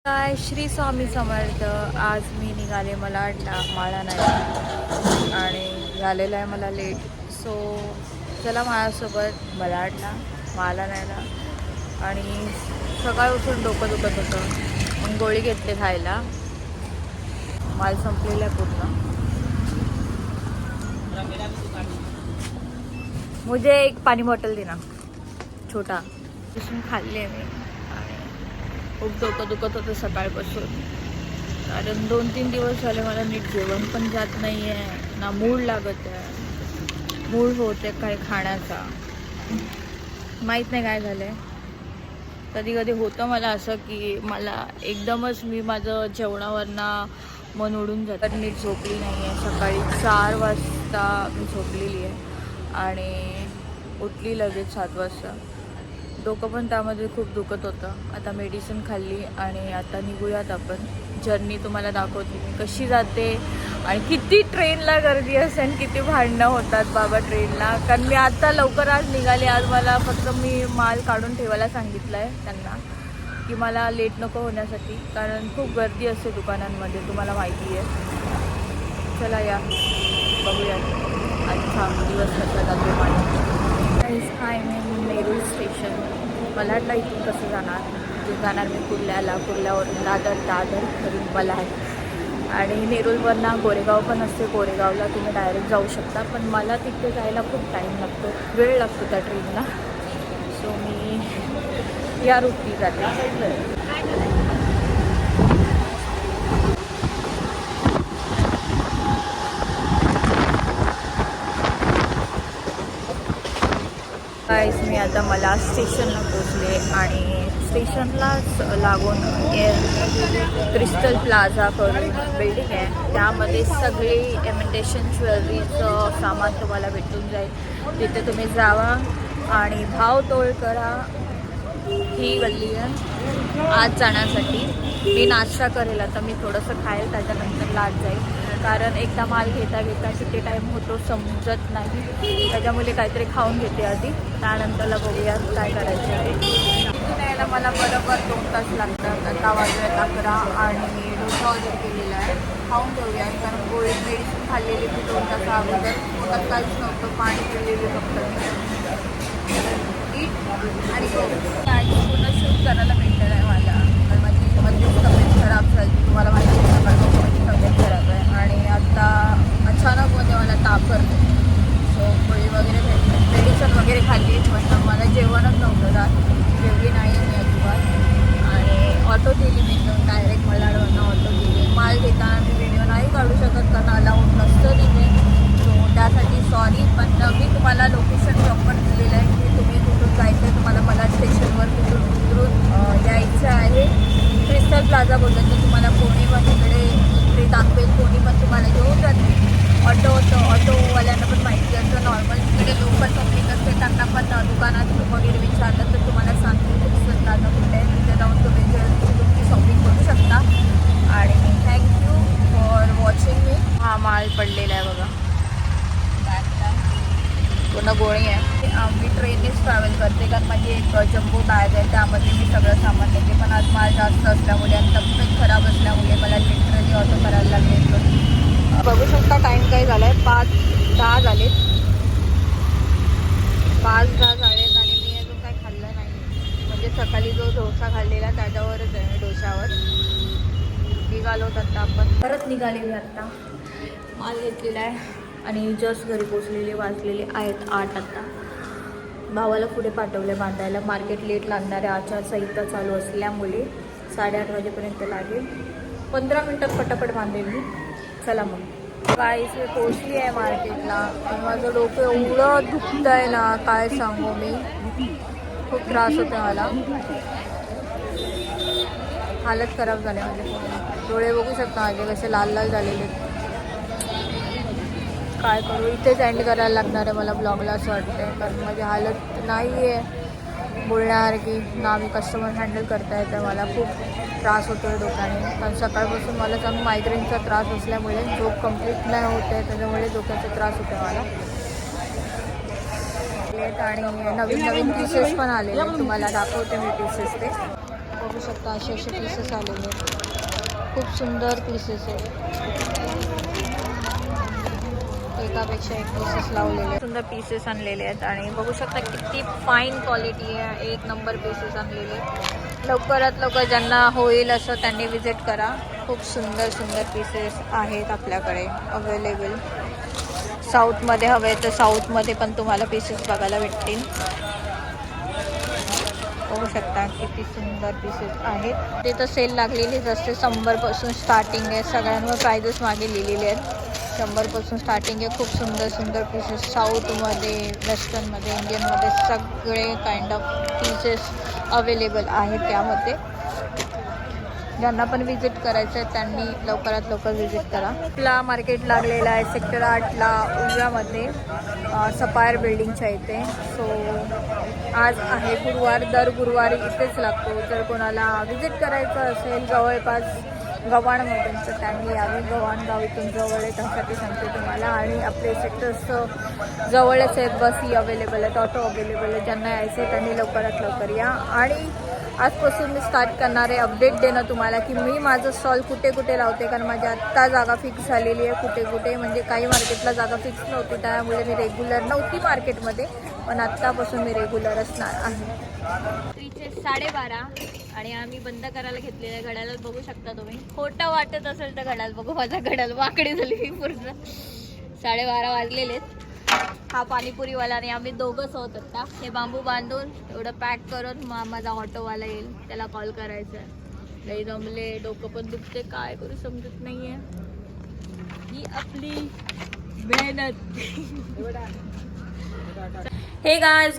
काय श्री स्वामी समर्थ. आज मी निघाले मलाडला माळा नाही आणि झालेलं आहे मला लेट. सो चला माझ्यासोबत मलाडला माळा नाहीला. आणि सकाळ उठून डोकं दुखत होतं, मग गोळी घेतली खायला. माल संपलेला आहे पूर्ण. मुझे एक पाणी बॉटल देना छोटा. तिथून खाल्ले मी आणि खूप डोकं दुखत होतं सकाळपासून. कारण 2-3 दिवस झाले मला नीट जेवण पण जात नाही आहे, ना मूड लागत आहे. मूड होते काही खाण्याचा, माहीत नाही काय झालं आहे. कधी कधी होतं मला असं की मला एकदमच मी माझं जेवणावरनं मन उडून जातं. नीट झोपली नाही आहे. सकाळी 4 वाजता मी झोपलेली आहे आणि उठली लगेच 7 वाजता. डोकं पण त्यामध्ये खूप दुखत होतं. आता मेडिसिन खाल्ली आणि आता निघूयात आपण. जर्नी तुम्हाला दाखवते मी कशी जाते आणि किती ट्रेनला गर्दी असेल, किती भांडणं होतात बाबा ट्रेनला. कारण मी आता लवकर आज निघाले. आज मला फक्त मी माल काढून ठेवायला सांगितलं आहे त्यांना की मला लेट नको होण्यासाठी, कारण खूप गर्दी असते दुकानांमध्ये, तुम्हाला माहिती आहे. चला या बघूया आजचा दिवस कसा जातो माझा. हाय मी नेरूळ स्टेशन. मलाडला इथून कसं जाणार? जाणार मी कुर्ल्याला, कुर्ल्यावरून दादर करून मलाड आणि नेरूळवरनं गोरेगाव पण असते. गोरेगावला तुम्ही डायरेक्ट जाऊ शकता, पण मला तिथे जायला खूप टाईम लागतो, वेळ लागतो त्या ट्रेनला. सो मी या रूटनी जाते. गाईस मी आता मला स्टेशनला पोचले आणि स्टेशनलाच लागून क्रिस्टल प्लाझा करून बिल्डिंग आहे. त्यामध्ये सगळी इमिटेशन ज्वेलरीचं सामान तुम्हाला भेटून जाईल. तिथे तुम्ही जावा आणि भावतोल करा. ही गल्ली आहे आज जाण्यासाठी. मी नाश्ता करेल आता. मी थोडंसं खाईल, त्याच्यानंतर लाट जाईल. कारण एकदा माल घेता किती टाईम होतो समजत नाही. त्याच्यामुळे काहीतरी खाऊन घेते आधी, त्यानंतरला बघूया काय करायचं आहे. यायला मला बरोबर 2 तास लागतात. आता वाजले 11 आणि डोसा ऑर्डर केलेला आहे. खाऊन घेऊया, कारण गोळी मेडिसिन खाल्लेली की 2 तास अगोदर. मग काहीच नव्हतं, पाणी पिलेली फक्त आणि पूर्ण शूट करायला भेटलेलं आहे मला. तर माझी तब्येत खराब झाली, तुम्हाला माहिती आहे. सकाळपासून माझी तब्येत खराब आहे आणि आता अचानक मला ताप करतो. सो गोळी वगैरे भेटली, मेडिसिन वगैरे खाल्ली, पण मला जेवणच नव्हतं जात. जेवली नाही मी अजिबात. आणि ऑटो दिली मी घेऊन डायरेक्ट मलाडवरनं ऑटो दिली. माल घेताना मी व्हिडिओ नाही काढू शकत कारण अलाउड नसतं तिथे. सो त्यासाठी सॉरी, पण मी तुम्हाला लोकेशन प्रॉपर दिलेलं आहे की तुम्ही कुठून जायचं आहे. तुम्हाला मला स्टेशनवर कुठून उतरून यायचं आहे. क्रिस्टल प्लाझा बोलतात तर तुम्हाला कोणी पण इकडे इकडे दाखवेल, कोणी पण तुम्हाला घेऊन जाते. ऑटो होतं, ऑटोवाल्यांना पण माहिती असतं. नॉर्मल तिकडे लोकल पब्लिक असते त्यांना पण दुकानात वगैरे विचारतात तर तुम्हाला सांगते क्रिस्टल प्लाझा कुठे आहे. तिथे जाऊन तुम्ही तुमची शॉपिंग करू शकता. आणि थँक्यू फॉर वॉचिंग मी. हा माल पडलेला आहे बघा, पूर्ण गोळी आहे. मी ट्रेननेच ट्रॅव्हल करते कारण माझी एक जम्बो बॅग आहे, त्यामध्ये मी सगळं सामान नेते. पण आज माल जास्त असल्यामुळे आणि तब्येत खराब असल्यामुळे मला लिटरली ऑटो करायला लागले. बघू शकता टाईम काय झाला आहे, 5:10 झाले. 5:10 झालेत आणि मी अजून काय खाल्लं नाही. म्हणजे सकाळी जो डोसा खाल्लेला त्याच्यावरच आहे मी, डोशावर निघालो आता आपण. परत निघाले मी आत्ता. माल घेतलेला आहे आणि जस्ट घरी पोचलेले वाजलेले आहेत 8. आता भावाला पुढे पाठवले बांधायला. मार्केट लेट लागणार आहे, आचारसंहिता चालू असल्यामुळे 8:30 वाजेपर्यंत लागेल. 15 मिनटात पटापट बांधेल मी. चला मग गाईस मी पोचली आहे मार्केटला. आणि माझं डोकं एवढं दुखतं आहे ना, काय सांगू मी. खूप त्रास होतो मला, हालत खराब झाली माझे. डोळे बघू शकता माझे कसे लाल लाल झालेले. काय करू, इथेच एंड करायला लागणार आहे मला ब्लॉगला असं वाटतं. कारण माझी हालत नाही आहे बोलण्यासारखी ना. मी कस्टमर हँडल करता येतं. मला खूप त्रास होतो आहे डोक्याने. कारण सकाळपासून मला चांगला मायग्रेनचा त्रास असल्यामुळे झोप कंप्लीट नाही होत आहे, त्याच्यामुळे डोक्याचा त्रास होतो मला. आणि नवीन नवीन पीसेस पण आलेले, तुम्हाला दाखवते मी पीसेस ते. बघू शकता असे असे पीसेस आलेले आहेत. खूप सुंदर पीसेस आहेत. एकापेक्षा एक पीसेस लावलेले आहेत. सुंदर पीसेस आणलेले आहेत आणि बघू शकता किती फाईन क्वालिटी आहे. एक नंबर पीसेस आणलेले. लवकरात लवकर ज्यांना होईल असं त्यांनी विजिट करा. खूप सुंदर सुंदर पीसेस आहेत आपल्याकडे अवेलेबल. साऊथमध्ये हवे तर साऊथमध्ये पण तुम्हाला पीसेस बघायला भेटतील. बघू शकता किती सुंदर पीसेस आहेत. ते तर सेल लागलेलीच असते. 100पासून स्टार्टिंग आहे. सगळ्यांवर प्राइजेस मागे लिहिलेले आहेत. 100पासून स्टार्टिंग आहे. खूप सुंदर सुंदर पीसेस साऊथमध्ये, वेस्टर्नमध्ये, इंडियनमध्ये सगळे काइंड ऑफ पीसेस अवेलेबल आहेत त्यामध्ये. ज्यांना पण विजिट करायचं आहे त्यांनी लवकरात लवकर विजिट करा. आपला मार्केट लागलेला आहे सेक्टर 8ला उजव्यामध्ये, सफायर बिल्डिंगच्या इथे. सो आज आहे गुरुवार. दर गुरुवारी इथेच लागतो. जर कोणाला विजिट करायचं असेल जवळपास गव्हाणमधून तर त्यांनी यावी. गव्हाण गाव इथून जवळ आहे त्यासाठी सांगते तुम्हाला. आणि आपले सेक्टर्स जवळच आहेत. बसही अवेलेबल आहेत, ऑटो अवेलेबल आहे. ज्यांना यायचं आहे त्यांनी लवकरात लवकर या. आणि आजपासून मी स्टार्ट करणार आहे अपडेट देणं तुम्हाला की मी माझं स्टॉल कुठे कुठे लावते. कारण माझी आत्ता जागा फिक्स झालेली आहे कुठे कुठे. म्हणजे काही मार्केटला जागा फिक्स नव्हती त्यामुळे मी रेग्युलर नव्हती मार्केटमध्ये. पण आत्तापासून मी रेग्युलर असणार आहे. रात्रीचे 12:30 आणि आम्ही बंद करायला घेतलेल्या घड्याळ बघू शकता तुम्ही. खोटं वाटत असेल तर घड्याळ बघू. माझा घड्याळ वाकडी झाली मी पूर्ण. 12:30 वाजलेले. हा पाणीपुरीवाला आणि आम्ही दोघंच होत आता. हे बांबू बांधून एवढं पॅक करून माझा ऑटोवाला येईल त्याला कॉल करायचा आहे. लई जमले, डोकं पण दुखते, काय करू समजत नाहीये. ही आपली मेहनत. Hey guys